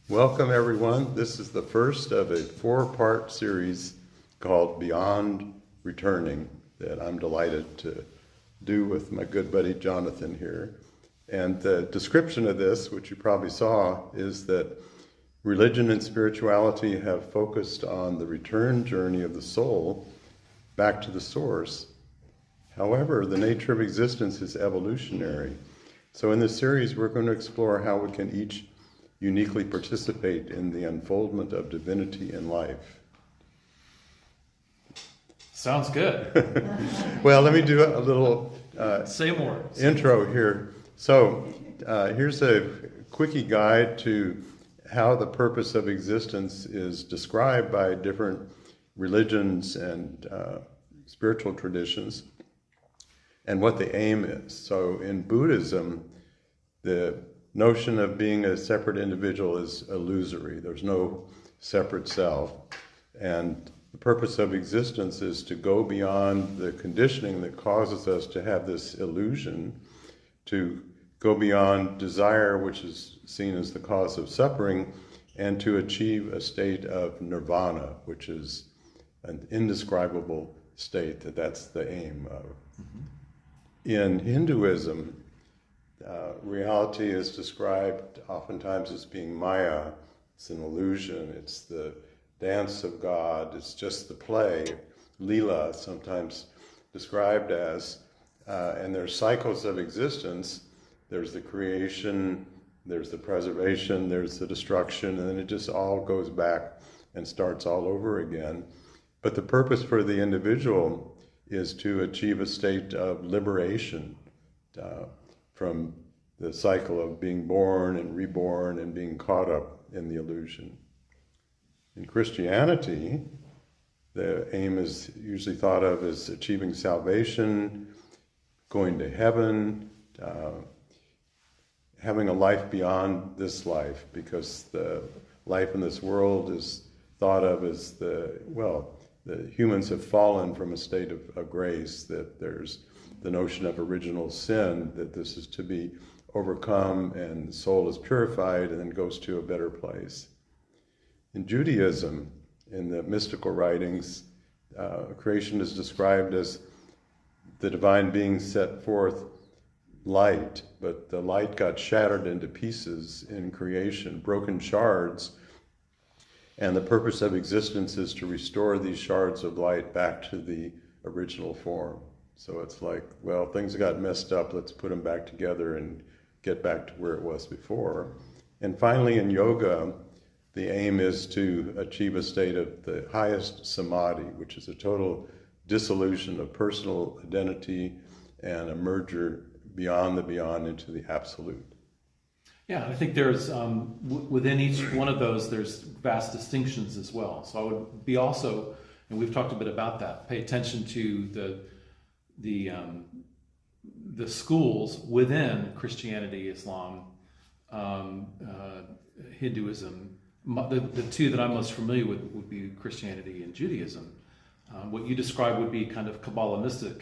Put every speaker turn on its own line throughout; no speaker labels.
Welcome, everyone. This is the first of a 4-part series called Beyond Returning that I'm delighted to do with my good buddy Jonathan here. And the description of this, which you probably saw, is that religion and spirituality have focused on the return journey of the soul back to the source. However, the nature of existence is evolutionary. So in this series, we're going to explore how we can each uniquely participate in the unfoldment of divinity in life.
Sounds good.
Well, let me do a little
Say more.
intro here. So here's a quickie guide to how the purpose of existence is described by different religions and spiritual traditions and what the aim is. So in Buddhism, the notion of being a separate individual is illusory. There's no separate self. And the purpose of existence is to go beyond the conditioning that causes us to have this illusion, to go beyond desire, which is seen as the cause of suffering, and to achieve a state of nirvana, which is an indescribable state. That's the aim of. Mm-hmm. In Hinduism, reality is described oftentimes as being Maya. It's an illusion. It's the dance of God. It's just the play. Leela, sometimes described as. And there's cycles of existence. There's the creation, there's the preservation, there's the destruction, and then it just all goes back and starts all over again. But the purpose for the individual is to achieve a state of liberation from the cycle of being born and reborn and being caught up in the illusion. In Christianity, the aim is usually thought of as achieving salvation, going to heaven, having a life beyond this life, because the life in this world is thought of as the humans have fallen from a state of grace, that there's the notion of original sin, that this is to be overcome and the soul is purified and then goes to a better place. In Judaism, in the mystical writings, creation is described as the divine being set forth light, but the light got shattered into pieces in creation, broken shards, and the purpose of existence is to restore these shards of light back to the original form. So it's like, well, things got messed up, let's put them back together and get back to where it was before. And finally, in yoga, the aim is to achieve a state of the highest samadhi, which is a total dissolution of personal identity and a merger beyond the beyond into the absolute.
Yeah, I think there's, within each one of those, there's vast distinctions as well. So I would be also, and we've talked a bit about that, pay attention to the schools within Christianity, Islam, Hinduism. The two that I'm most familiar with would be Christianity and Judaism. What you describe would be kind of Kabbalistic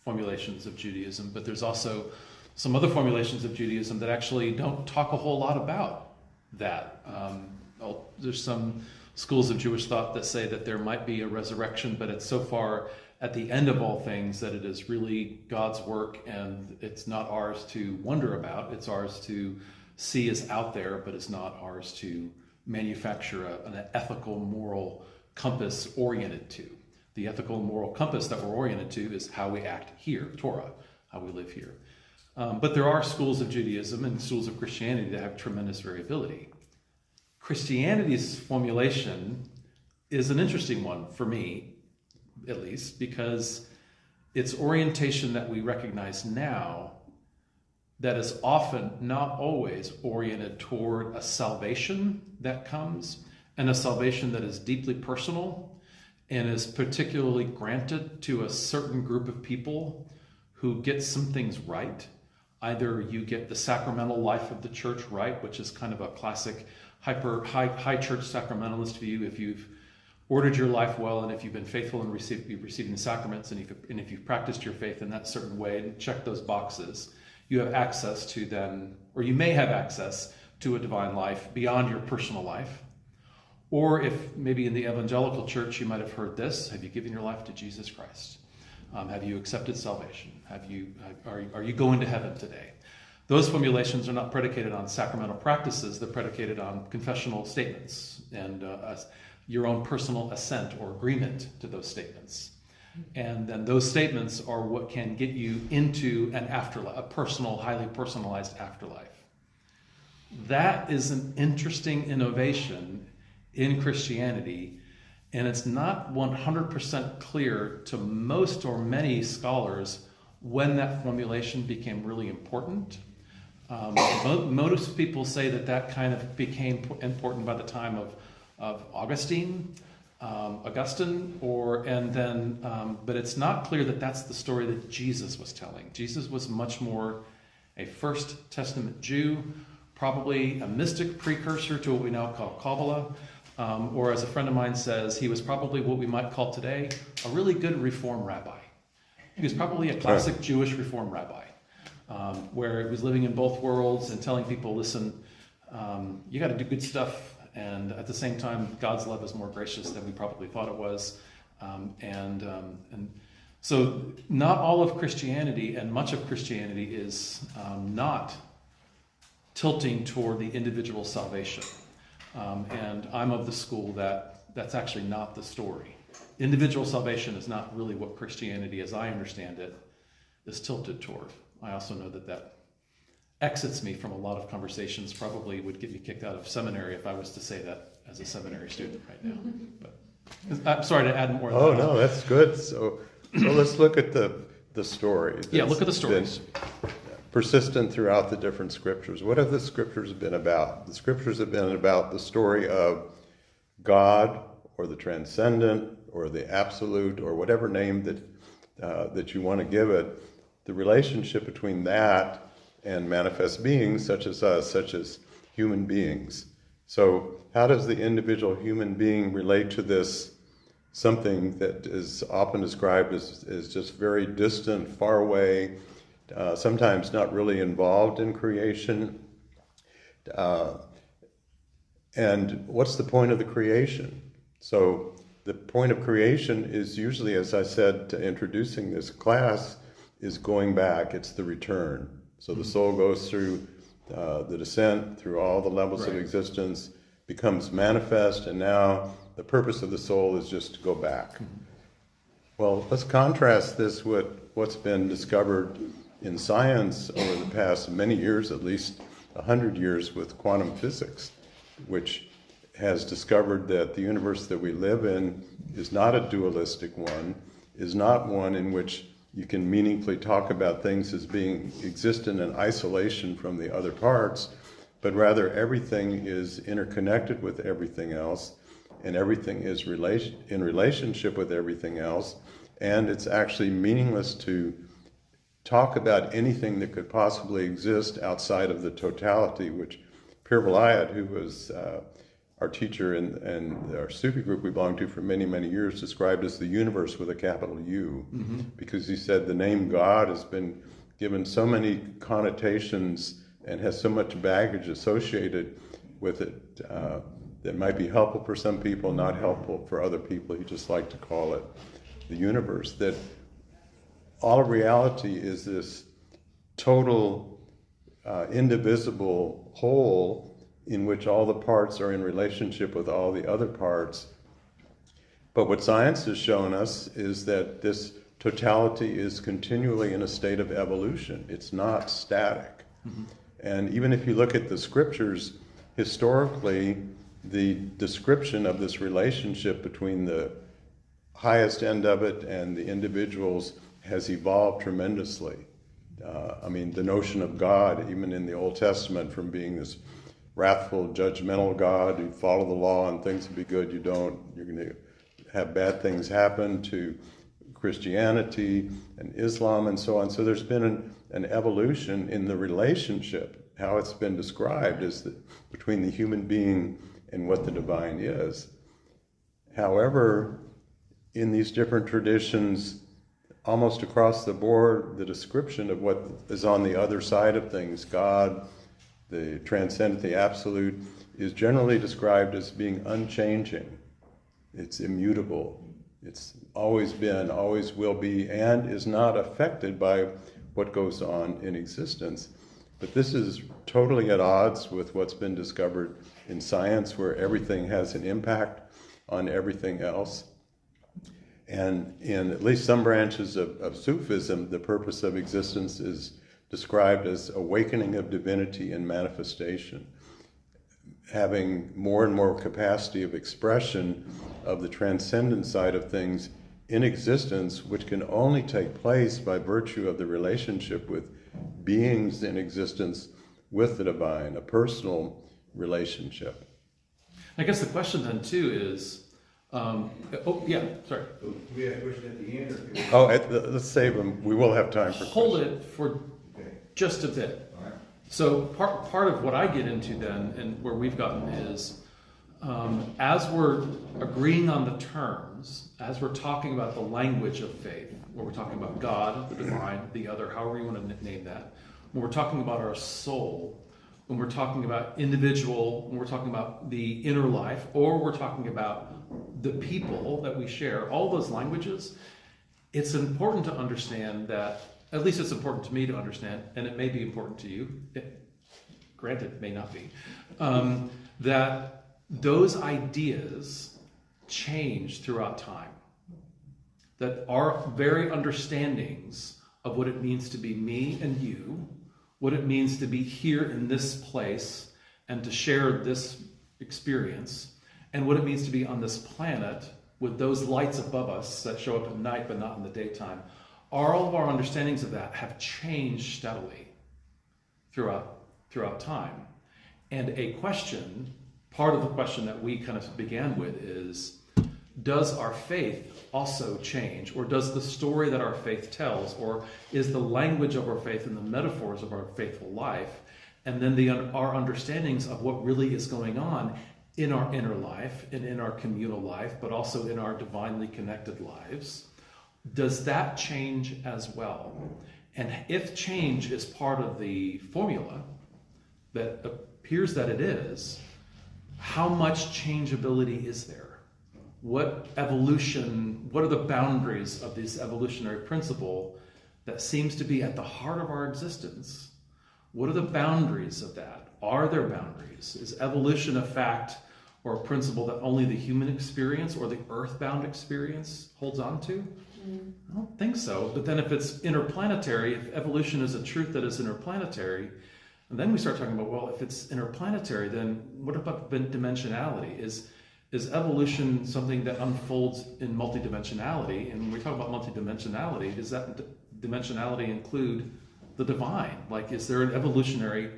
formulations of Judaism, but there's also some other formulations of Judaism that actually don't talk a whole lot about that. There's some schools of Jewish thought that say that there might be a resurrection, but it's so far at the end of all things that it is really God's work, and it's not ours to wonder about. It's ours to see as out there, but it's not ours to manufacture an ethical, moral compass oriented to. The ethical and moral compass that we're oriented to is how we act here, Torah, how we live here. But there are schools of Judaism and schools of Christianity that have tremendous variability. Christianity's formulation is an interesting one for me, at least, because it's orientation that we recognize now that is often, not always, oriented toward a salvation that comes, and a salvation that is deeply personal and is particularly granted to a certain group of people who get some things right. Either you get the sacramental life of the church right, which is kind of a classic high church sacramentalist view. If you've ordered your life well, and if you've been faithful in receiving the sacraments, and if you've practiced your faith in that certain way and checked those boxes, you have access to then, or you may have access to a divine life beyond your personal life. Or if maybe in the evangelical church you might have heard this: have you given your life to Jesus Christ? Have you accepted salvation? Are you going to heaven today? Those formulations are not predicated on sacramental practices. They're predicated on confessional statements and your own personal assent or agreement to those statements. And then those statements are what can get you into an afterlife, a personal, highly personalized afterlife. That is an interesting innovation in Christianity, and it's not 100% clear to most or many scholars when that formulation became really important. Most people say that kind of became important by the time of Augustine, but it's not clear that that's the story that Jesus was telling. Jesus was much more a First Testament Jew, probably a mystic precursor to what we now call Kabbalah, or as a friend of mine says, he was probably what we might call today a really good Reform rabbi. He was probably a classic Jewish Reform rabbi, where he was living in both worlds and telling people, listen, you got to do good stuff, and at the same time, God's love is more gracious than we probably thought it was. And so not all of Christianity and much of Christianity is not tilting toward the individual salvation. And I'm of the school that that's actually not the story. Individual salvation is not really what Christianity, as I understand it, is tilted toward. I also know that exits me from a lot of conversations, probably would get me kicked out of seminary if I was to say that as a seminary student right now. But I'm sorry to add more.
Oh, no, that's good. So let's look at the story.
Yeah, look at the stories.
Persistent throughout the different scriptures. What have the scriptures been about? The scriptures have been about the story of God, or the transcendent, or the absolute, or whatever name that you want to give it. The relationship between that and manifest beings such as us, such as human beings. So how does the individual human being relate to this something that is often described as just very distant, far away, sometimes not really involved in creation? And what's the point of the creation? So the point of creation is usually, as I said, introducing this class, is going back. It's the return. So the soul goes through the descent, through all the levels of existence, becomes manifest, and now the purpose of the soul is just to go back. Well, let's contrast this with what's been discovered in science over the past many years, at least 100 years, with quantum physics, which has discovered that the universe that we live in is not a dualistic one, is not one in which you can meaningfully talk about things as being existent in isolation from the other parts, but rather everything is interconnected with everything else, and everything is in relationship with everything else, and it's actually meaningless to talk about anything that could possibly exist outside of the totality, which Pir Vilayat, who was our teacher and our Sufi group we belonged to for many, many years, described as the universe with a capital U, because he said the name God has been given so many connotations and has so much baggage associated with it that might be helpful for some people, not helpful for other people. He just liked to call it the universe. That all of reality is this total, indivisible whole in which all the parts are in relationship with all the other parts. But what science has shown us is that this totality is continually in a state of evolution. It's not static. And even if you look at the scriptures, historically, the description of this relationship between the highest end of it and the individuals has evolved tremendously. The notion of God, even in the Old Testament, from being this wrathful, judgmental God, you follow the law and things will be good, you don't, you're going to have bad things happen, to Christianity and Islam and so on. So there's been an evolution in the relationship. How it's been described is between the human being and what the divine is. However, in these different traditions, almost across the board, the description of what is on the other side of things, God, The transcendent, the absolute, is generally described as being unchanging. It's immutable. It's always been, always will be, and is not affected by what goes on in existence. But this is totally at odds with what's been discovered in science, where everything has an impact on everything else. And in at least some branches of Sufism, the purpose of existence is described as awakening of divinity and manifestation, having more and more capacity of expression of the transcendent side of things in existence, which can only take place by virtue of the relationship with beings in existence with the divine, a personal relationship.
I guess the question then too is, sorry.
We have a question at the end.
Let's save them. We will have time for
Hold
questions.
it for just a bit.
All right.
So part of what I get into then, and where we've gotten is, as we're agreeing on the terms, as we're talking about the language of faith, where we're talking about God, the divine, the other, however you want to name that, when we're talking about our soul, when we're talking about individual, when we're talking about the inner life, or we're talking about the people that we share, all those languages, it's important to understand that, at least it's important to me to understand, and it may be important to you, granted it may not be, that those ideas change throughout time. That our very understandings of what it means to be me and you, what it means to be here in this place and to share this experience, and what it means to be on this planet with those lights above us that show up at night but not in the daytime, all of our understandings of that have changed steadily throughout time. And a question, part of the question that we kind of began with is, does our faith also change? Or does the story that our faith tells, or is the language of our faith and the metaphors of our faithful life, and then our understandings of what really is going on in our inner life and in our communal life, but also in our divinely connected lives, does that change as well? And if change is part of the formula, that appears that it is, how much changeability is there? What are the boundaries of this evolutionary principle that seems to be at the heart of our existence? What are the boundaries of that? Are there boundaries? Is evolution a fact or a principle that only the human experience or the earthbound experience holds on to? I don't think so. But then if it's interplanetary, if evolution is a truth that is interplanetary, and then we start talking about, well, if it's interplanetary, then what about dimensionality? Is evolution something that unfolds in multidimensionality? And when we talk about multidimensionality, does that dimensionality include the divine? Like, is there an evolutionary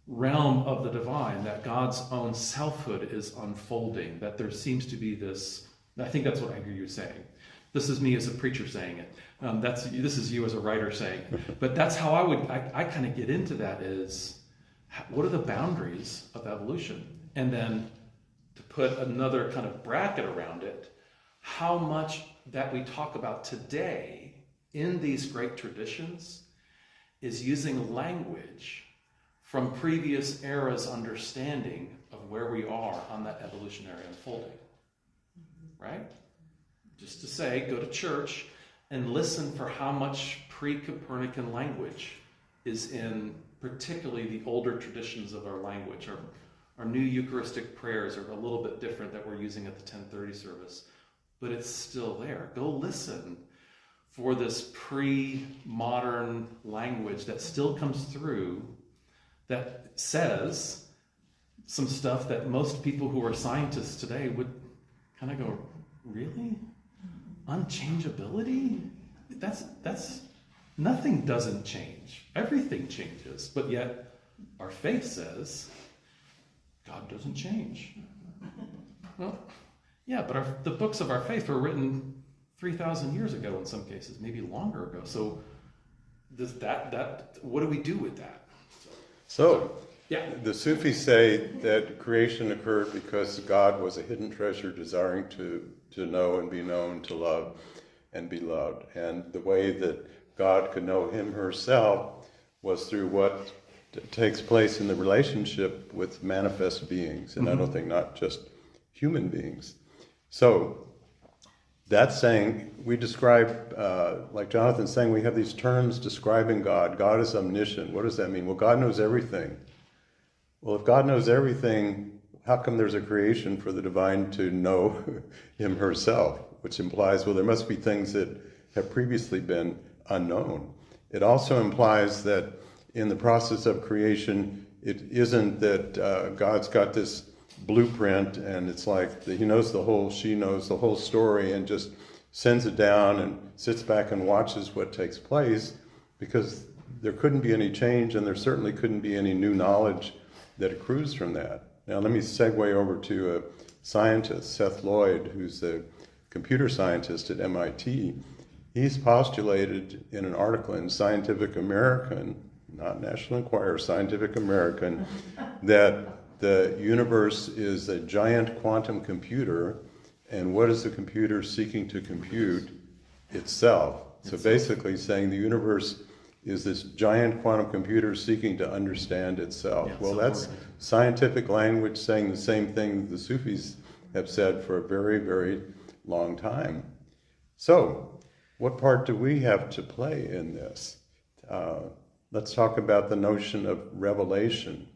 realm of the divine that God's own selfhood is unfolding? That there seems to be this, I think that's what I hear you saying. This is me as a preacher saying it. This is you as a writer saying it. But that's how I kind of get into that is, what are the boundaries of evolution? And then to put another kind of bracket around it, how much that we talk about today in these great traditions is using language from previous eras' understanding of where we are on that evolutionary unfolding, right? Just to say, go to church and listen for how much pre-Copernican language is in particularly the older traditions of our language. Our new Eucharistic prayers are a little bit different that we're using at the 10:30 service, but it's still there. Go listen for this pre-modern language that still comes through that says some stuff that most people who are scientists today would kind of go, really? Unchangeability? That's nothing doesn't change. Everything changes, but yet our faith says God doesn't change. Well, yeah, but the books of our faith were written 3,000 years ago in some cases, maybe longer ago. So does that what do we do with that?
So
yeah.
The Sufis say that creation occurred because God was a hidden treasure desiring to know and be known, to love and be loved. And the way that God could know him herself was through what takes place in the relationship with manifest beings, and I don't think not just human beings. So that's saying, we describe, like Jonathan's saying, we have these terms describing God. God is omniscient. What does that mean? Well, God knows everything. Well, if God knows everything, how come there's a creation for the divine to know him herself? Which implies, well, there must be things that have previously been unknown. It also implies that in the process of creation, it isn't that God's got this blueprint and it's like he knows the whole, she knows the whole story and just sends it down and sits back and watches what takes place, because there couldn't be any change and there certainly couldn't be any new knowledge that accrues from that. Now let me segue over to a scientist, Seth Lloyd, who's a computer scientist at MIT. He's postulated in an article in Scientific American, not National Enquirer, Scientific American, that the universe is a giant quantum computer, and what is the computer seeking to compute? Itself. So basically saying the universe is this giant quantum computer seeking to understand itself.
Yeah,
well, that's scientific language saying the same thing the Sufis have said for a very, very long time. So, what part do we have to play in this? Let's talk about the notion of revelation.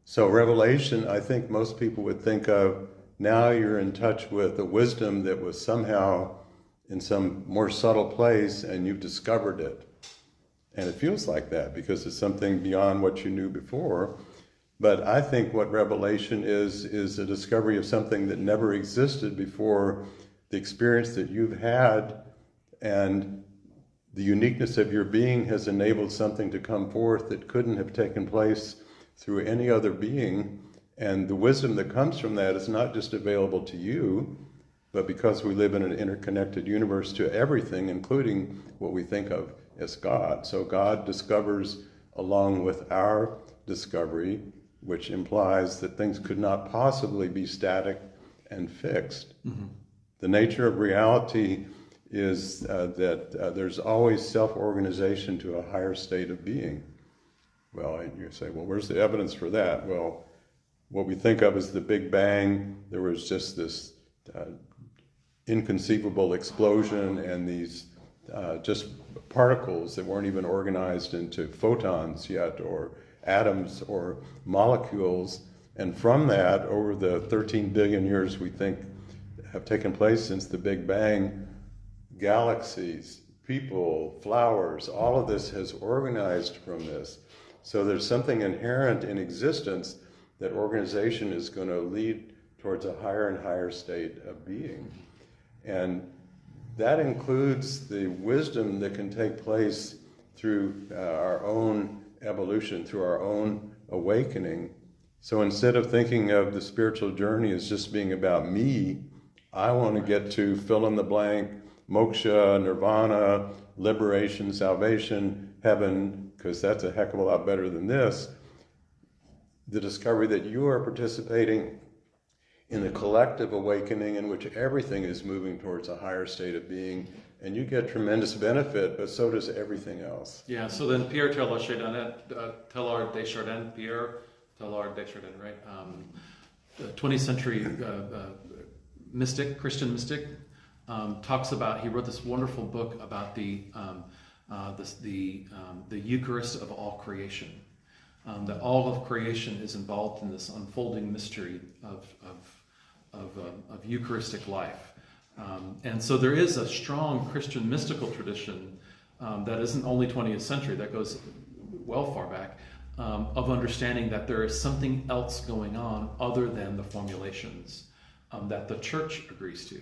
So revelation, I think most people would think of, now you're in touch with a wisdom that was somehow in some more subtle place and you've discovered it. And it feels like that because it's something beyond what you knew before. But I think what revelation is a discovery of something that never existed before, the experience that you've had, and the uniqueness of your being has enabled something to come forth that couldn't have taken place through any other being. And the wisdom that comes from that is not just available to you, but because we live in an interconnected universe, to everything, including what we think of as God. So God discovers along with our discovery, which implies that things could not possibly be static and fixed. Mm-hmm. The nature of reality is that there's always self-organization to a higher state of being. Well, you say, well, where's the evidence for that? Well, what we think of as the Big Bang, there was just this inconceivable explosion and these just particles that weren't even organized into photons yet, or atoms or molecules. And from that, over the 13 billion years we think have taken place since the Big Bang, galaxies, people, flowers, all of this has organized from this. So there's something inherent in existence that organization is going to lead towards a higher and higher state of being. And that includes the wisdom that can take place through our own evolution, through our own awakening. So instead of thinking of the spiritual journey as just being about me, I want to get to fill in the blank, moksha, nirvana, liberation, salvation, heaven, because that's a heck of a lot better than this. The discovery that you are participating in the collective awakening in which everything is moving towards a higher state of being, and you get tremendous benefit, but so does everything else.
Yeah, so then Pierre Teilhard de Chardin, right? 20th century mystic, Christian mystic, talks about, he wrote this wonderful book about the Eucharist of all creation. That all of creation is involved in this unfolding mystery of Eucharistic life. And so there is a strong Christian mystical tradition that isn't only 20th century, that goes well far back, of understanding that there is something else going on other than the formulations that the church agrees to.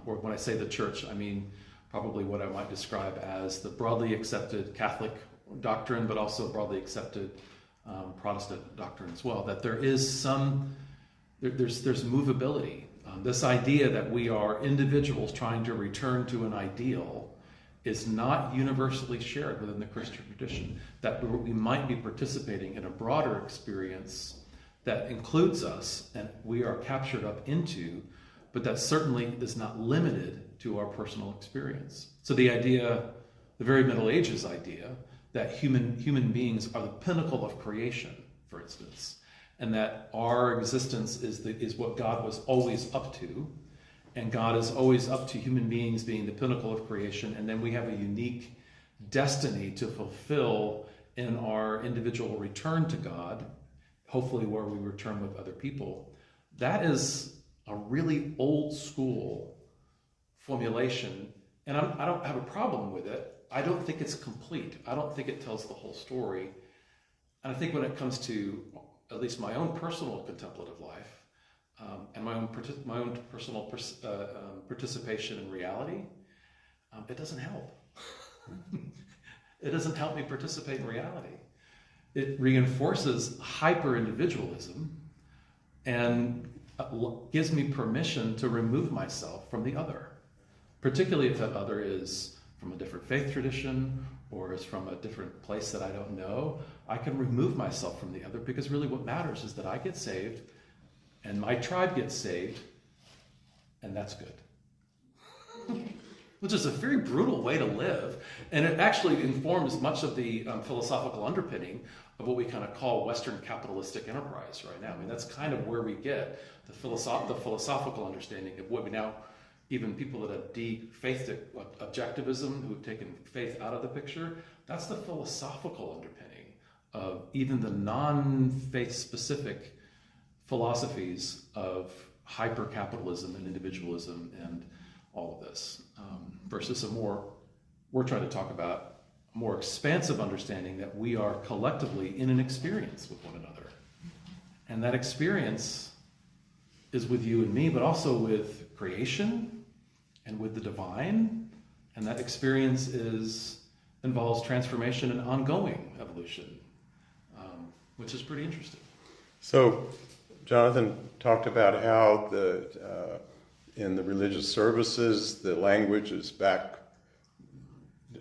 Or when I say the church, I mean probably what I might describe as the broadly accepted Catholic doctrine, but also broadly accepted Protestant doctrine as well, that there is there's movability. This idea that we are individuals trying to return to an ideal is not universally shared within the Christian tradition, that we might be participating in a broader experience that includes us and we are captured up into, but that certainly is not limited to our personal experience. So the idea, the very Middle Ages idea, that human beings are the pinnacle of creation, for instance, and that our existence is what God was always up to, and God is always up to human beings being the pinnacle of creation, and then we have a unique destiny to fulfill in our individual return to God, hopefully where we return with other people. That is a really old school formulation, and I don't have a problem with it. I don't think it's complete. I don't think it tells the whole story. And I think when it comes to at least my own personal contemplative life, and my own personal participation in reality, it doesn't help. It doesn't help me participate in reality. It reinforces hyper-individualism and gives me permission to remove myself from the other, particularly if that other is from a different faith tradition or is from a different place that I don't know. I can remove myself from the other, because really what matters is that I get saved and my tribe gets saved, and that's good. Which is a very brutal way to live, and it actually informs much of the philosophical underpinning of what we kind of call Western capitalistic enterprise right now. I mean, that's kind of where we get the philosophical understanding of what we now, even people that have deep faith objectivism, who've taken faith out of the picture, that's the philosophical underpinning of even the non-faith specific philosophies of hyper-capitalism and individualism and all of this, versus we're trying to talk about a more expansive understanding that we are collectively in an experience with one another. And that experience is with you and me, but also with creation and with the divine. And that experience involves transformation and ongoing evolution, which is pretty interesting.
So Jonathan talked about how in the religious services, the language is back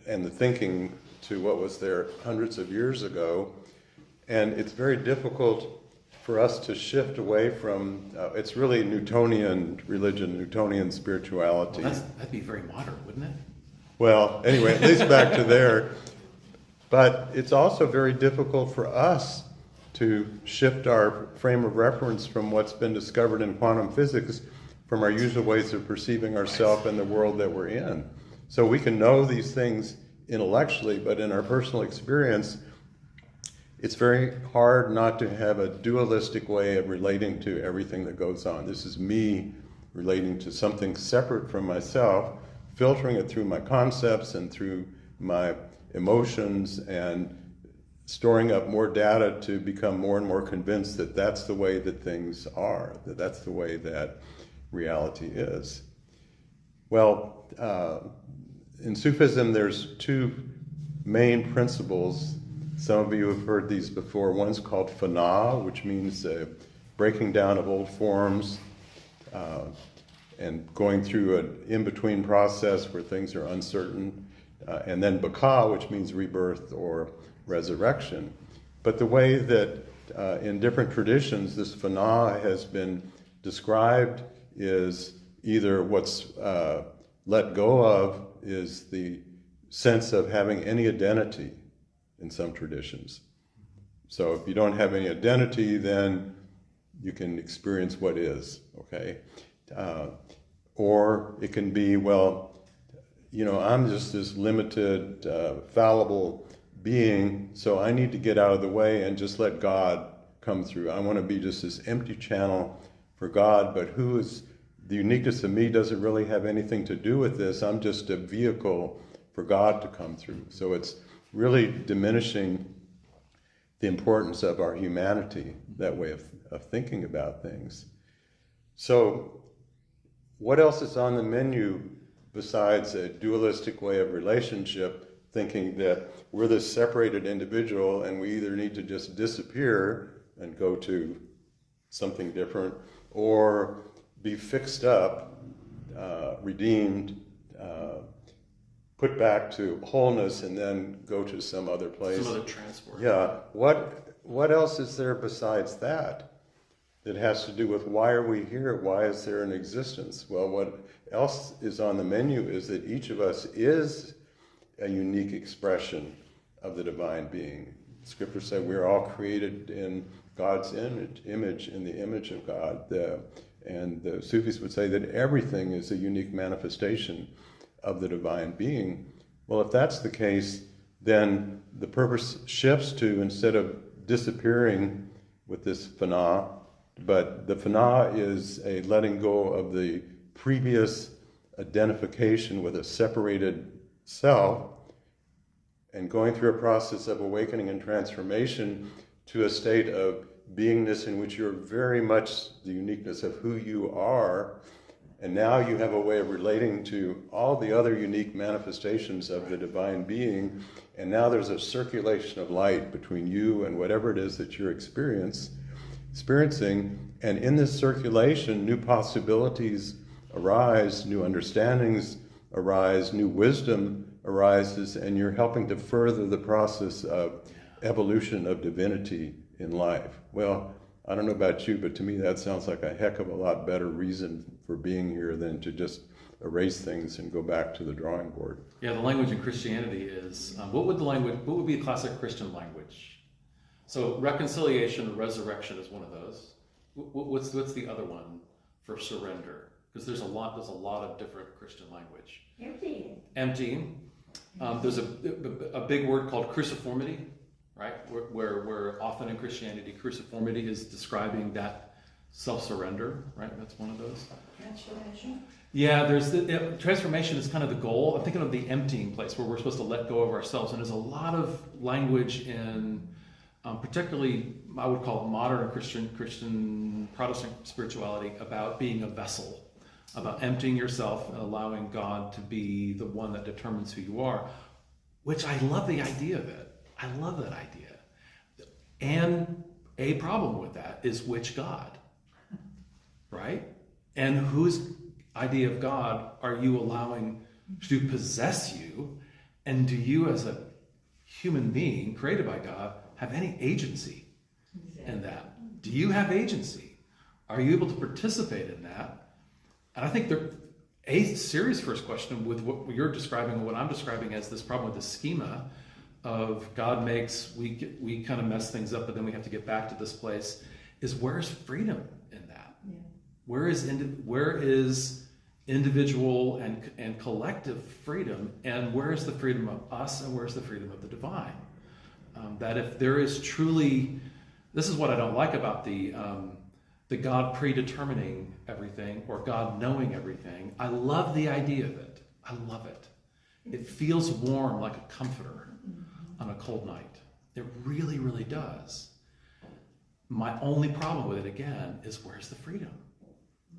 and the thinking to what was there hundreds of years ago. And it's very difficult for us to shift away from, it's really Newtonian religion, Newtonian spirituality.
Well, that'd be very modern, wouldn't it?
Well, anyway, at least back to there. But it's also very difficult for us to shift our frame of reference from what's been discovered in quantum physics, from our usual ways of perceiving ourselves and the world that we're in. So we can know these things intellectually, but in our personal experience, it's very hard not to have a dualistic way of relating to everything that goes on. This is me relating to something separate from myself, filtering it through my concepts and through my emotions, and storing up more data to become more and more convinced that that's the way that things are, that that's the way that reality is. Well, in Sufism, there's two main principles. Some of you have heard these before. One's called fana, which means breaking down of old forms and going through an in-between process where things are uncertain. And then baka, which means rebirth or resurrection. But the way that in different traditions this fana has been described is either what's let go of is the sense of having any identity in some traditions. So if you don't have any identity, then you can experience what is, okay? Or it can be, well, you know, I'm just this limited, fallible being, so I need to get out of the way and just let God come through. I want to be just this empty channel for God, but who is the uniqueness of me doesn't really have anything to do with this. I'm just a vehicle for God to come through. So it's really diminishing the importance of our humanity, that way of thinking about things. So what else is on the menu besides a dualistic way of relationship, thinking that we're this separated individual and we either need to just disappear and go to something different, or be fixed up, redeemed, put back to wholeness, and then go to some other place.
Some other transport.
Yeah. What else is there besides that has to do with why are we here? Why is there an existence? Well, what else is on the menu is that each of us is a unique expression of the divine being. Scriptures say we're all created in God's image, in the image of God. And the Sufis would say that everything is a unique manifestation of the divine being. Well, if that's the case, then the purpose shifts to, instead of disappearing with this phenomena, but the phenomena is a letting go of the previous identification with a separated self and going through a process of awakening and transformation to a state of beingness in which you're very much the uniqueness of who you are. And now you have a way of relating to all the other unique manifestations of the divine being. And now there's a circulation of light between you and whatever it is that you're experiencing. And in this circulation, new possibilities arise, new understandings arise, new wisdom arises, and you're helping to further the process of evolution of divinity in life. Well, I don't know about you, but to me that sounds like a heck of a lot better reason for being here than to just erase things and go back to the drawing board.
Yeah, the language in Christianity is, what would be a classic Christian language? So reconciliation or resurrection is one of those. What's the other one for surrender? Because there's a lot of different Christian language. Emptying. There's a big word called cruciformity, right? Where often in Christianity, cruciformity is describing that self-surrender, right? That's one of those.
Transformation.
Yeah, transformation is kind of the goal. I'm thinking of the emptying place where we're supposed to let go of ourselves, and there's a lot of language in, particularly I would call it modern Christian Protestant spirituality, about being a vessel, about emptying yourself and allowing God to be the one that determines who you are, which I love the idea of it. I love that idea. And a problem with that is which God, right? And whose idea of God are you allowing to possess you? And do you, as a human being created by God, have any agency in that? Do you have agency? Are you able to participate in that? And I think a serious first question with what you're describing and what I'm describing as this problem with the schema of God makes, we kind of mess things up, but then we have to get back to this place, is where's freedom in that? Yeah. Where is individual and collective freedom, and where is the freedom of us, and where's the freedom of the divine? That if there is truly, this is what I don't like about the God predetermining everything or God knowing everything. I love the idea of it. I love it. It feels warm, like a comforter on a cold night. It really, really does. My only problem with it, again, is where's the freedom?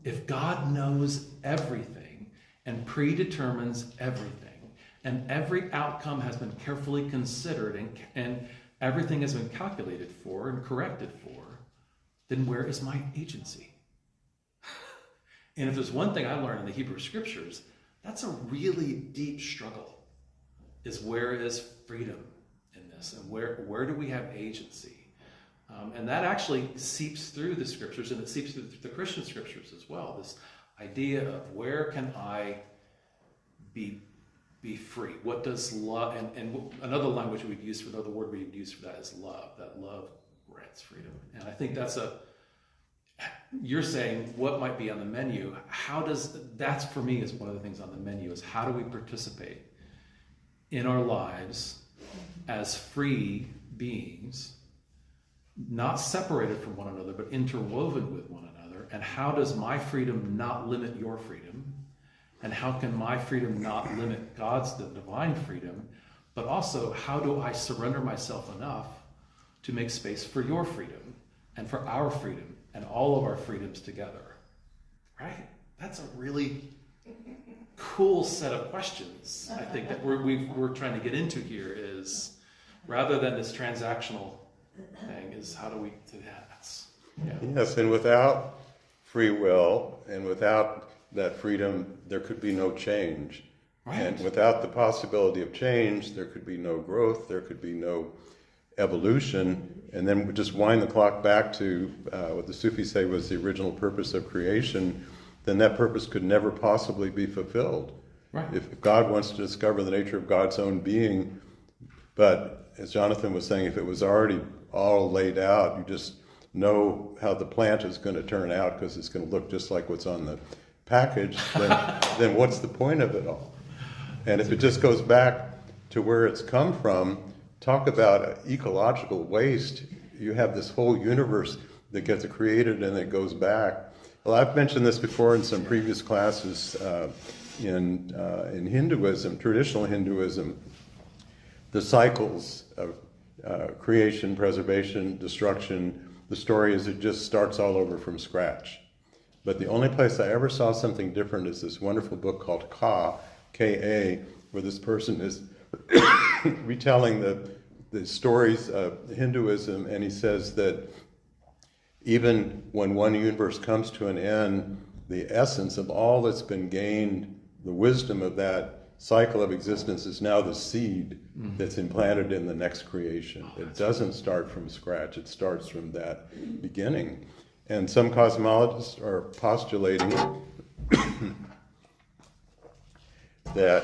If God knows everything and predetermines everything, and every outcome has been carefully considered and everything has been calculated for and corrected for, then where is my agency? And if there's one thing I learned in the Hebrew Scriptures, that's a really deep struggle, is where is freedom in this? And where do we have agency? And that actually seeps through the Scriptures, and it seeps through the Christian Scriptures as well, this idea of where can I be free? What does love, and another language we'd use for, another word we'd use for that is love, that love grants freedom. And I think you're saying what might be on the menu. That's for me is one of the things on the menu, is how do we participate in our lives as free beings, not separated from one another, but interwoven with one another? And how does my freedom not limit your freedom? And how can my freedom not limit the divine freedom? But also, how do I surrender myself enough to make space for your freedom and for our freedom and all of our freedoms together? Right? That's a really cool set of questions, I think, that we're trying to get into here, is rather than this transactional thing, is how do we do that?
Yes, and without free will and without that freedom, there could be no change. Right. And without the possibility of change, there could be no growth, there could be no evolution. And then we just wind the clock back to what the Sufis say was the original purpose of creation, then that purpose could never possibly be fulfilled. Right. If God wants to discover the nature of God's own being, but as Jonathan was saying, if it was already all laid out, you just know how the plant is going to turn out because it's going to look just like what's on the package, then what's the point of it all? And if it just goes back to where it's come from, talk about ecological waste. You have this whole universe that gets created and it goes back. Well, I've mentioned this before in some previous classes in Hinduism, traditional Hinduism, the cycles of creation, preservation, destruction. The story is it just starts all over from scratch. But the only place I ever saw something different is this wonderful book called K.A., where this person is retelling the stories of Hinduism, and he says that even when one universe comes to an end, the essence of all that's been gained, the wisdom of that cycle of existence is now the seed that's implanted in the next creation. It doesn't start from scratch. It starts from that beginning. And some cosmologists are postulating that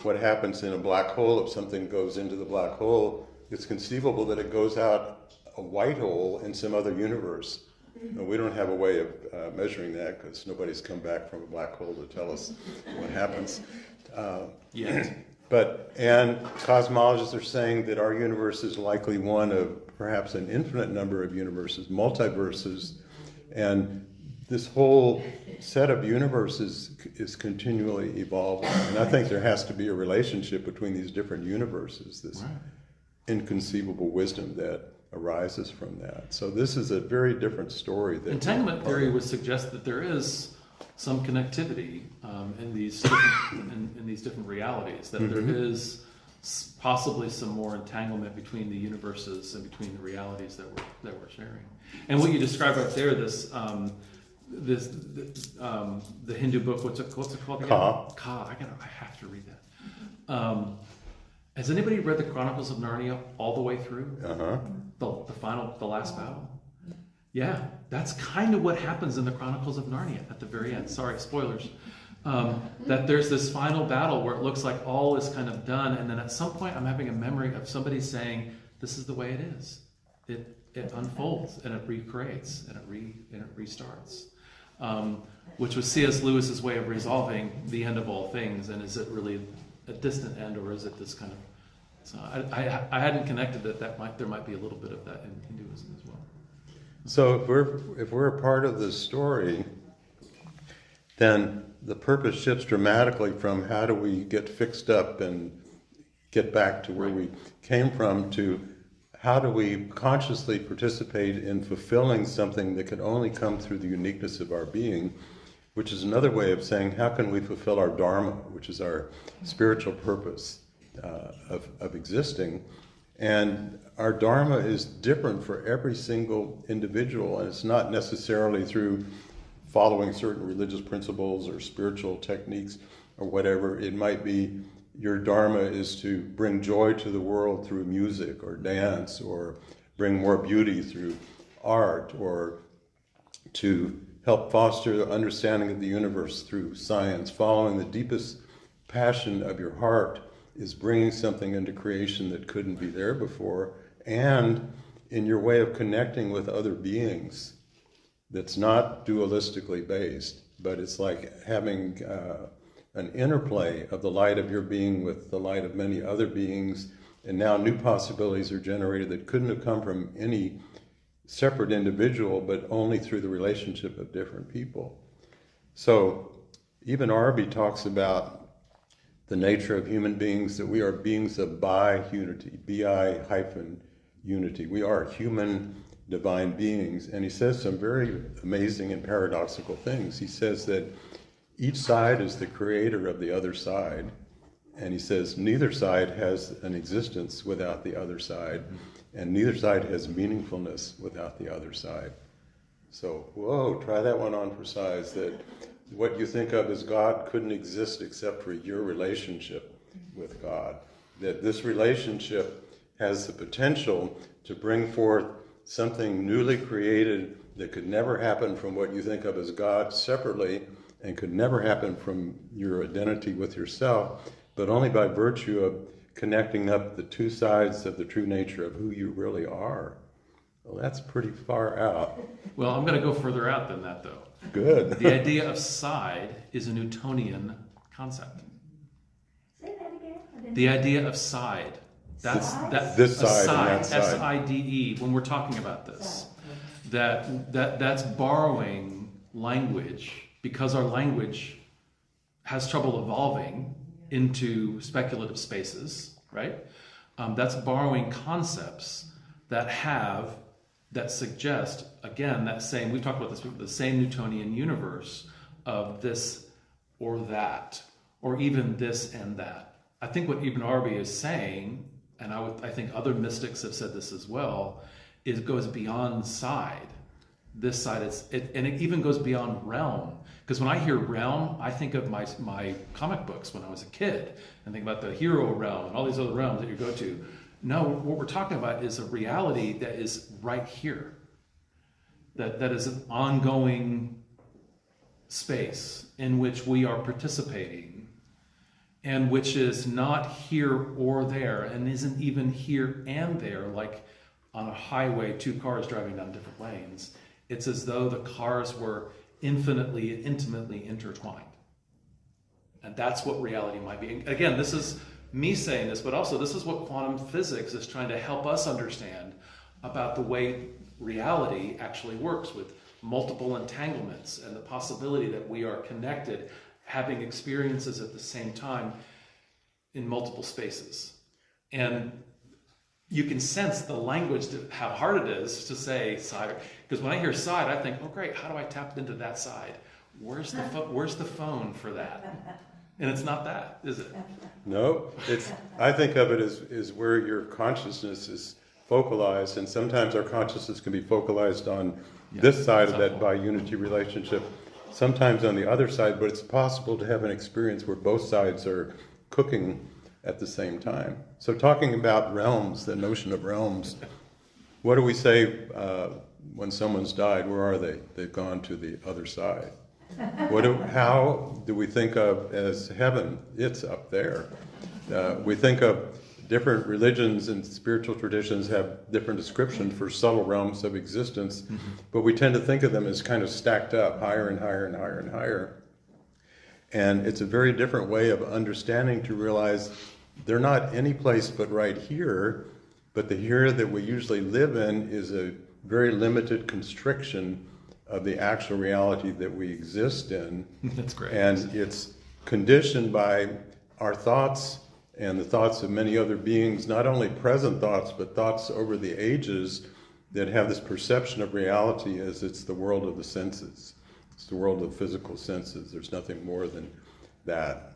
what happens in a black hole, if something goes into the black hole, it's conceivable that it goes out a white hole in some other universe. And we don't have a way of measuring that because nobody's come back from a black hole to tell us what happens. And cosmologists are saying that our universe is likely one of perhaps an infinite number of universes, multiverses, and this whole set of universes is continually evolving. And I think there has to be a relationship between these different universes, this inconceivable wisdom that arises from that. So this is a very different story.
Entanglement theory would suggest that there is some connectivity in these different realities, that there is possibly some more entanglement between the universes and between the realities that we're sharing. And what you described right there, the Hindu book, what's it called again? Ka. I have to read that. Has anybody read the Chronicles of Narnia all the way through? The last battle? Yeah, that's kind of what happens in the Chronicles of Narnia at the very end. Sorry, spoilers. That there's this final battle where it looks like all is kind of done, and then at some point I'm having a memory of somebody saying, "This is the way it is." It unfolds and it recreates and it restarts, which was C.S. Lewis's way of resolving the end of all things. And is it really a distant end, or is it this kind of? So I hadn't connected that there might be a little bit of that in Hinduism as well.
So if we're a part of this story, then the purpose shifts dramatically from how do we get fixed up and get back to where we came from to how do we consciously participate in fulfilling something that can only come through the uniqueness of our being, which is another way of saying how can we fulfill our dharma, which is our spiritual purpose of existing. And our dharma is different for every single individual, and it's not necessarily through following certain religious principles or spiritual techniques or whatever. It might be your dharma is to bring joy to the world through music or dance, or bring more beauty through art, or to help foster the understanding of the universe through science. Following the deepest passion of your heart is bringing something into creation that couldn't be there before, and in your way of connecting with other beings that's not dualistically based, but it's like having an interplay of the light of your being with the light of many other beings, and now new possibilities are generated that couldn't have come from any separate individual, but only through the relationship of different people. So even Arby talks about the nature of human beings, that we are beings of bi-unity, bi-unity. We are human divine beings. And he says some very amazing and paradoxical things. He says that each side is the creator of the other side. And he says neither side has an existence without the other side. And neither side has meaningfulness without the other side. So, whoa, try that one on for size, that what you think of as God couldn't exist except for your relationship with God. That this relationship has the potential to bring forth something newly created that could never happen from what you think of as God separately, and could never happen from your identity with yourself, but only by virtue of connecting up the two sides of the true nature of who you really are. Well, that's pretty far out.
Well, I'm going to go further out than that, though.
Good.
The idea of side is a Newtonian concept.
Say that again.
The idea of side. That's
This
a
side and that side.
S-I-D-E, when we're talking about this. That's borrowing language, because our language has trouble evolving into speculative spaces, right? That's borrowing concepts that suggest, again, we've talked about this, the same Newtonian universe of this or that, or even this and that. I think what Ibn Arabi is saying, and I think other mystics have said this as well, is it goes beyond side. This side, and it even goes beyond realm. Because when I hear realm, I think of my comic books when I was a kid, and think about the hero realm and all these other realms that you go to. No, what we're talking about is a reality that is right here. That is an ongoing space in which we are participating, and which is not here or there, and isn't even here and there, like on a highway, two cars driving down different lanes. It's as though the cars were infinitely, intimately intertwined. And that's what reality might be. And again, this is me saying this, but also this is what quantum physics is trying to help us understand about the way reality actually works, with multiple entanglements and the possibility that we are connected, having experiences at the same time in multiple spaces. And you can sense the language, how hard it is to say side. Because when I hear side, I think, oh great, how do I tap into that side? Where's the phone for that? And it's not that, is it?
No, I think of it as where your consciousness is focalized, and sometimes our consciousness can be focalized on this side of that bi-unity relationship, sometimes on the other side, but it's possible to have an experience where both sides are cooking at the same time. So talking about realms, the notion of realms, what do we say when someone's died? Where are they? They've gone to the other side. How do we think of as heaven? It's up there. We think of different religions and spiritual traditions have different descriptions for subtle realms of existence, but we tend to think of them as kind of stacked up, higher and higher and higher and higher. And it's a very different way of understanding to realize they're not any place but right here, but the here that we usually live in is a very limited constriction of the actual reality that we exist in.
That's great.
And it's conditioned by our thoughts and the thoughts of many other beings, not only present thoughts, but thoughts over the ages that have this perception of reality as it's the world of the senses. It's the world of physical senses. There's nothing more than that.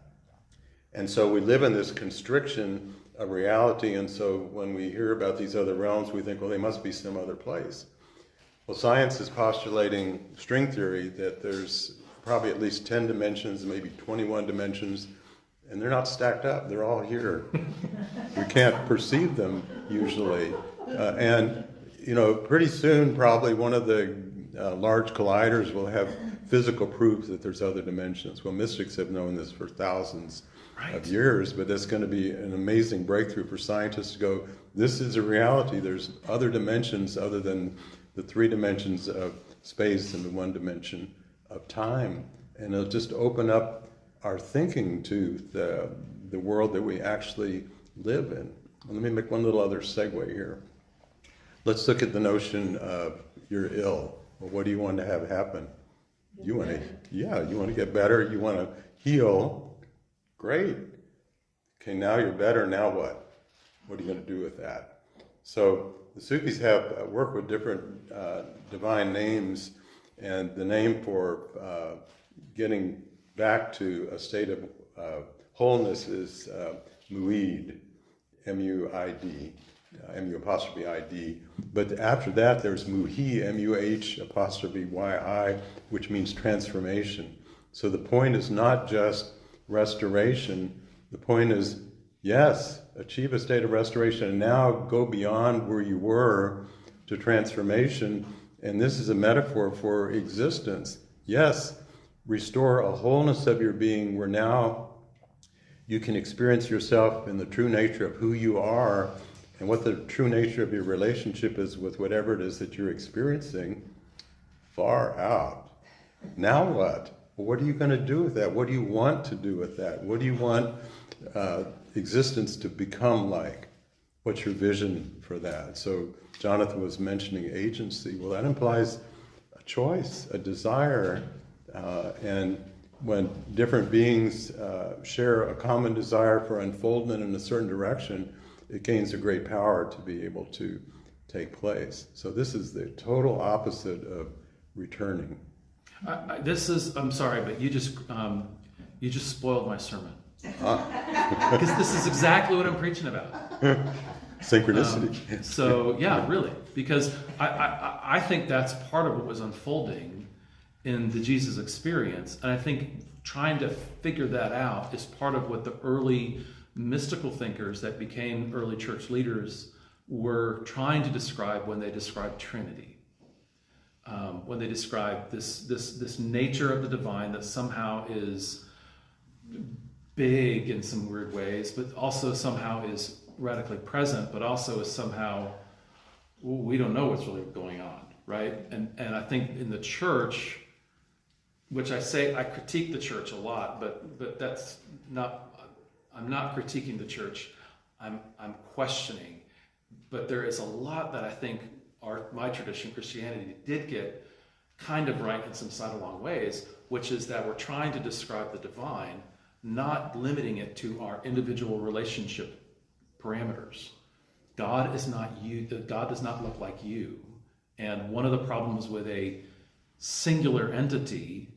And so we live in this constriction of reality, and so when we hear about these other realms, we think, well, they must be some other place. Well, science is postulating string theory that there's probably at least 10 dimensions, maybe 21 dimensions, and they're not stacked up. They're all here. We can't perceive them usually. And, pretty soon probably one of the large colliders will have physical proof that there's other dimensions. Well, mystics have known this for thousands of years, but that's going to be an amazing breakthrough for scientists to go, this is a reality. There's other dimensions other than the 3 dimensions of space and the 1 dimension of time. And it'll just open up our thinking to the world that we actually live in. Let me make one little other segue here. Let's look at the notion of you're ill. Well, what do you want to have happen? You want to get better. You want to heal. Great. Okay, now you're better. Now what? What are you going to do with that? So the Sufis have worked with different divine names, and the name for getting back to a state of wholeness is muid, M-U-I-D, M-U''I-D. But after that, there's muhi, M-U-H''Y-I, which means transformation. So the point is not just restoration. The point is, yes, achieve a state of restoration and now go beyond where you were to transformation. And this is a metaphor for existence. Yes, restore a wholeness of your being where now you can experience yourself in the true nature of who you are and what the true nature of your relationship is with whatever it is that you're experiencing, far out. Now what? What are you going to do with that? What do you want to do with that? What do you want existence to become like? What's your vision for that? So Jonathan was mentioning agency. Well, that implies a choice, a desire, and when different beings share a common desire for unfoldment in a certain direction, it gains a great power to be able to take place. So this is the total opposite of returning.
I'm sorry, but you just spoiled my sermon. Because this is exactly what I'm preaching about.
Synchronicity.
So yeah, really, because I think that's part of what was unfolding in the Jesus experience, and I think trying to figure that out is part of what the early mystical thinkers that became early church leaders were trying to describe when they described Trinity. When they describe this nature of the divine that somehow is big in some weird ways, but also somehow is radically present, but also is somehow, we don't know what's really going on, right? And I think in the church, which I critique the church a lot, but that's not, I'm not critiquing the church, I'm questioning. But there is a lot that I think my tradition, Christianity, did get kind of right in some sidelong ways, which is that we're trying to describe the divine, not limiting it to our individual relationship parameters. God is not you. God does not look like you. And one of the problems with a singular entity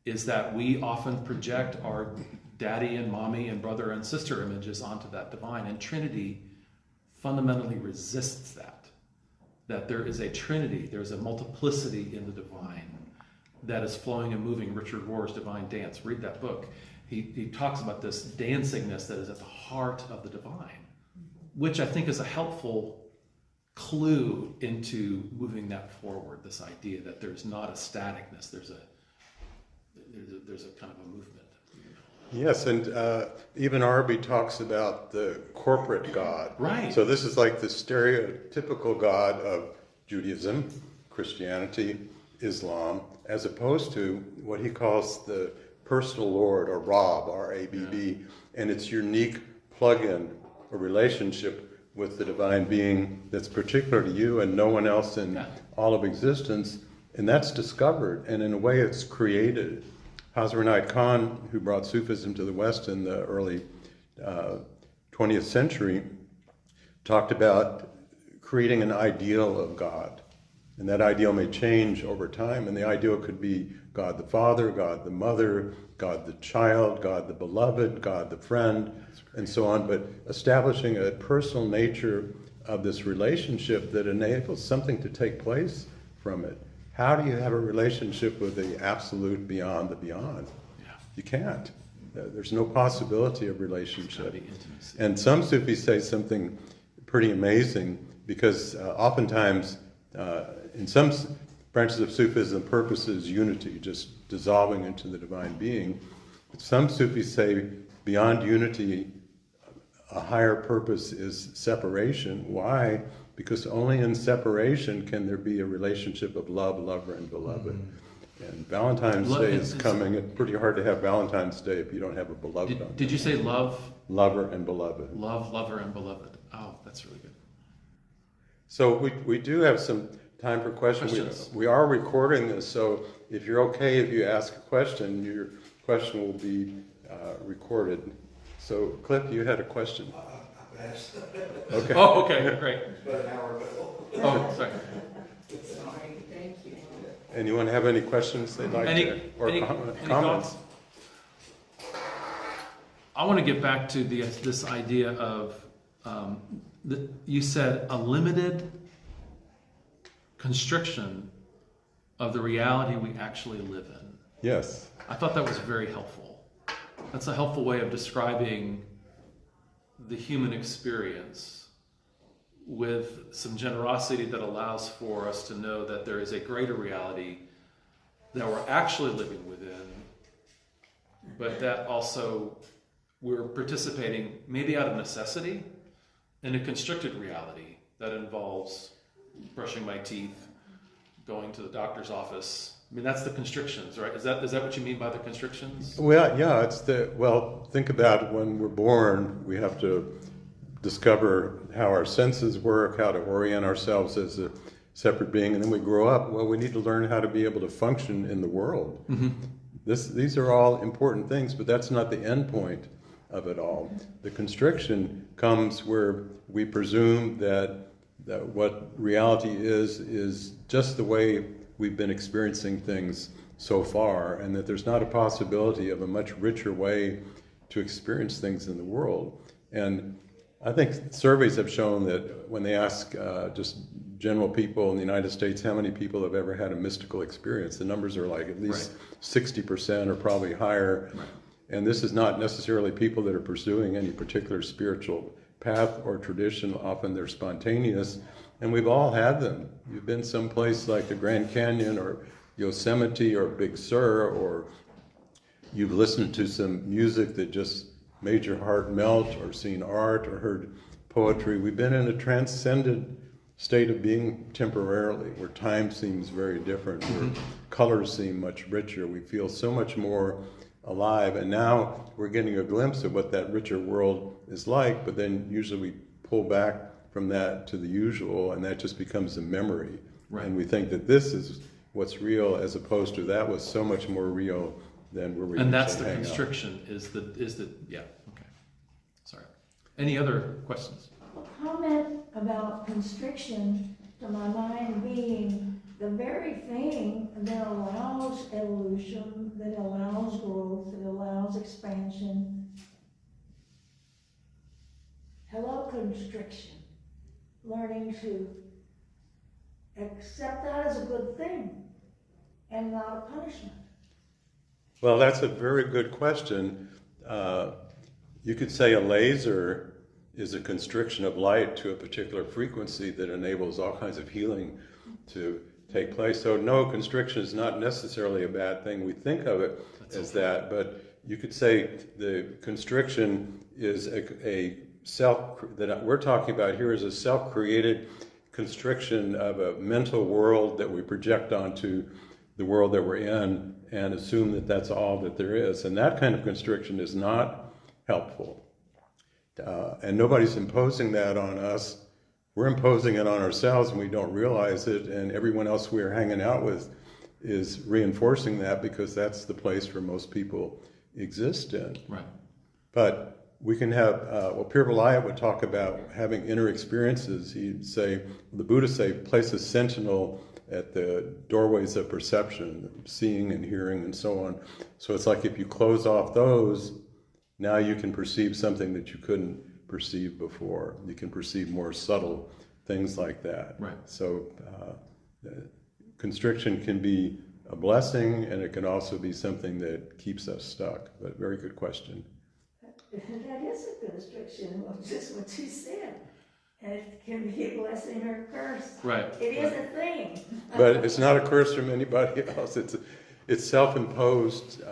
is that we often project our daddy and mommy and brother and sister images onto that divine. And Trinity fundamentally resists that there is a Trinity, there's a multiplicity in the divine that is flowing and moving. Richard Rohr's Divine Dance, read that book. He talks about this dancingness that is at the heart of the divine, which I think is a helpful clue into moving that forward, this idea that there's not a staticness, there's a kind of a movement.
Yes, and even Arby talks about the corporate God.
Right.
So this is like the stereotypical God of Judaism, Christianity, Islam, as opposed to what he calls the personal Lord, or Rab, R-A-B-B, and its unique plug-in or relationship with the divine being that's particular to you and no one else in all of existence, and that's discovered, and in a way it's created. Hazrat Khan, who brought Sufism to the West in the early 20th century, talked about creating an ideal of God. And that ideal may change over time, and the ideal could be God the Father, God the Mother, God the Child, God the Beloved, God the Friend, and so on, but establishing a personal nature of this relationship that enables something to take place from it. How do you have a relationship with the absolute beyond the beyond?
Yeah.
You can't. There's no possibility of relationship.
Intimacy.
And some Sufis say something pretty amazing, because oftentimes in some branches of Sufism, the purpose is unity, just dissolving into the divine being. But some Sufis say beyond unity, a higher purpose is separation. Why? Because only in separation can there be a relationship of love, lover, and beloved. Mm-hmm. And Valentine's Day is coming. It's pretty hard to have Valentine's Day if you don't have a beloved.
Did you say love?
Lover and beloved.
Love, lover, and beloved. Oh, that's really good.
So we do have some time for questions. We are recording this, so if you're okay, if you ask a question, your question will be recorded. So Cliff, you had a question. Okay.
Oh, okay, great.
About an hour ago.
Oh, sorry.
Sorry, thank you.
Anyone have any questions they'd like to, or
any
comments?
thoughts? I want to get back to this idea of, you said a limited constriction of the reality we actually live in.
Yes.
I thought that was very helpful. That's a helpful way of describing the human experience with some generosity that allows for us to know that there is a greater reality that we're actually living within, but that also we're participating, maybe out of necessity, in a constricted reality that involves brushing my teeth, going to the doctor's office. I mean, that's the constrictions, right? Is that what you mean by the constrictions?
Well, yeah, think about when we're born, we have to discover how our senses work, how to orient ourselves as a separate being, and then we grow up. Well, we need to learn how to be able to function in the world. Mm-hmm. These are all important things, but that's not the end point of it all. The constriction comes where we presume that what reality is just the way we've been experiencing things so far, and that there's not a possibility of a much richer way to experience things in the world. And I think surveys have shown that when they ask just general people in the United States how many people have ever had a mystical experience, the numbers are like at least 60% or probably higher. Right. And this is not necessarily people that are pursuing any particular spiritual path or tradition. Often they're spontaneous, and we've all had them. You've been someplace like the Grand Canyon or Yosemite or Big Sur, or you've listened to some music that just made your heart melt, or seen art, or heard poetry. We've been in a transcendent state of being temporarily, where time seems very different, where colors seem much richer. We feel so much more alive, and now we're getting a glimpse of what that richer world is like, but then usually we pull back from that to the usual, and that just becomes a memory. Right. And we think that this is what's real, as opposed to that was so much more real than where we.
And that's the constriction. Is the yeah. Okay. Sorry. Any other questions?
A comment about constriction, to my mind, being the very thing that allows evolution, that allows growth, that allows expansion. Hello, constriction. Learning to accept that as a good thing and not a punishment.
Well, that's a very good question. You could say a laser is a constriction of light to a particular frequency that enables all kinds of healing to take place. So no, constriction is not necessarily a bad thing. We think of it as that, but you could say the constriction is a self, that we're talking about here is a self-created constriction of a mental world that we project onto the world that we're in and assume that that's all that there is. And that kind of constriction is not helpful. And nobody's imposing that on us. We're imposing it on ourselves and we don't realize it, and everyone else we're hanging out with is reinforcing that, because that's the place where most people exist in. Right. But we can have, Pir Vilayat would talk about having inner experiences. He'd say, the Buddha say, place a sentinel at the doorways of perception, seeing and hearing and so on. So it's like if you close off those, now you can perceive something that you couldn't perceive before. You can perceive more subtle things like that. Right. So constriction can be a blessing, and it can also be something that keeps us stuck. But very good question.
That is a constriction, just what you said. And it can be a blessing or a curse. Right. It is a thing.
But it's not a curse from anybody else. It's self-imposed.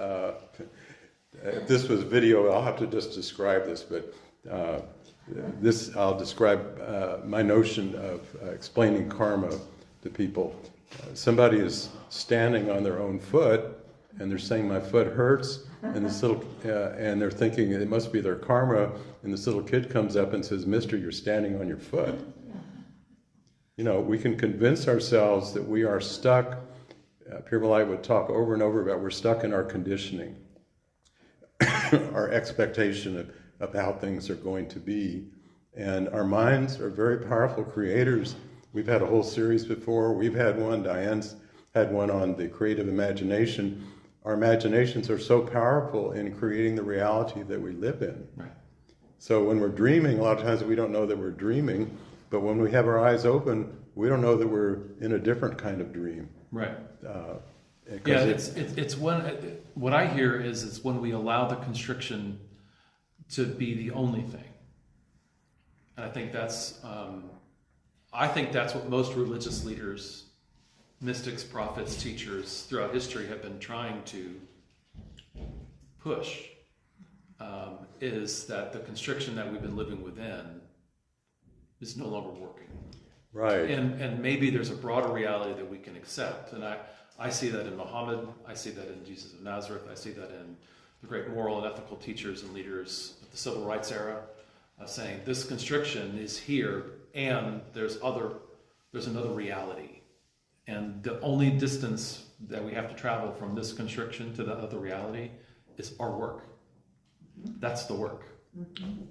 If this was video, I'll have to just describe this, but I'll describe my notion of explaining karma to people. Somebody is standing on their own foot, and they're saying, my foot hurts, and and they're thinking it must be their karma, and this little kid comes up and says, mister, you're standing on your foot. You know, we can convince ourselves that we are stuck. Pir Vilayat would talk over and over about we're stuck in our conditioning, our expectation of how things are going to be. And our minds are very powerful creators. We've had a whole series before. We've had one, Diane's had one on the creative imagination. Our imaginations are so powerful in creating the reality that we live in. Right. So when we're dreaming, a lot of times we don't know that we're dreaming, but when we have our eyes open, we don't know that we're in a different kind of dream. Right.
Yeah, it's when, what I hear is it's when we allow the constriction to be the only thing. And I think that's what most religious leaders, mystics, prophets, teachers throughout history have been trying to push. is that the constriction that we've been living within is no longer working.
Right.
And maybe there's a broader reality that we can accept. And I see that in Muhammad. I see that in Jesus of Nazareth. I see that in the great moral and ethical teachers and leaders of the civil rights era, saying this constriction is here, and there's another reality. And the only distance that we have to travel from this constriction to the other reality is our work. That's the work.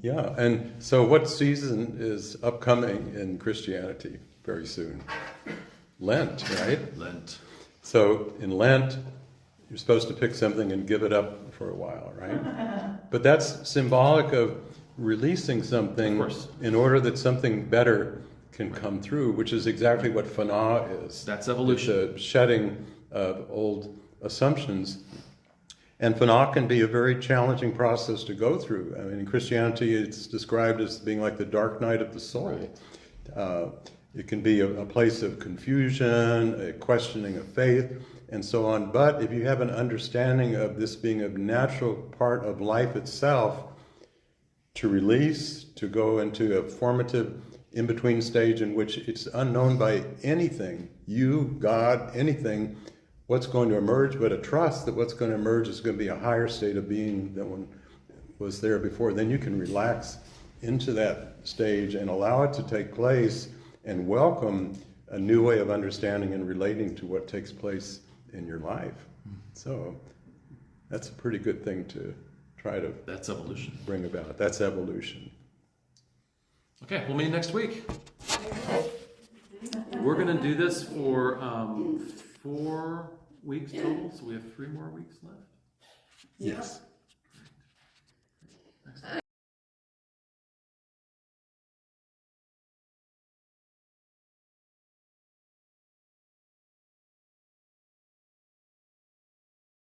Yeah, and so what season is upcoming in Christianity very soon? Lent, right?
Lent.
So in Lent, you're supposed to pick something and give it up for a while, right? But that's symbolic of releasing something
Of course.
in order that something better can come through, which is exactly what fana is.
That's evolution.
It's a shedding of old assumptions. And fana can be a very challenging process to go through. I mean, in Christianity, it's described as being like the dark night of the soul. It can be a place of confusion, a questioning of faith, and so on. But if you have an understanding of this being a natural part of life itself, to release, to go into a formative in-between stage in which it's unknown by anything, you, God, anything, what's going to emerge, but a trust that what's going to emerge is going to be a higher state of being than what was there before. Then you can relax into that stage and allow it to take place and welcome a new way of understanding and relating to what takes place in your life. So that's a pretty good thing to try to
That's evolution.
bring about. That's evolution.
Okay, we'll meet next week. We're going to do this for 4 weeks total, so we have 3 more weeks left.
Yes.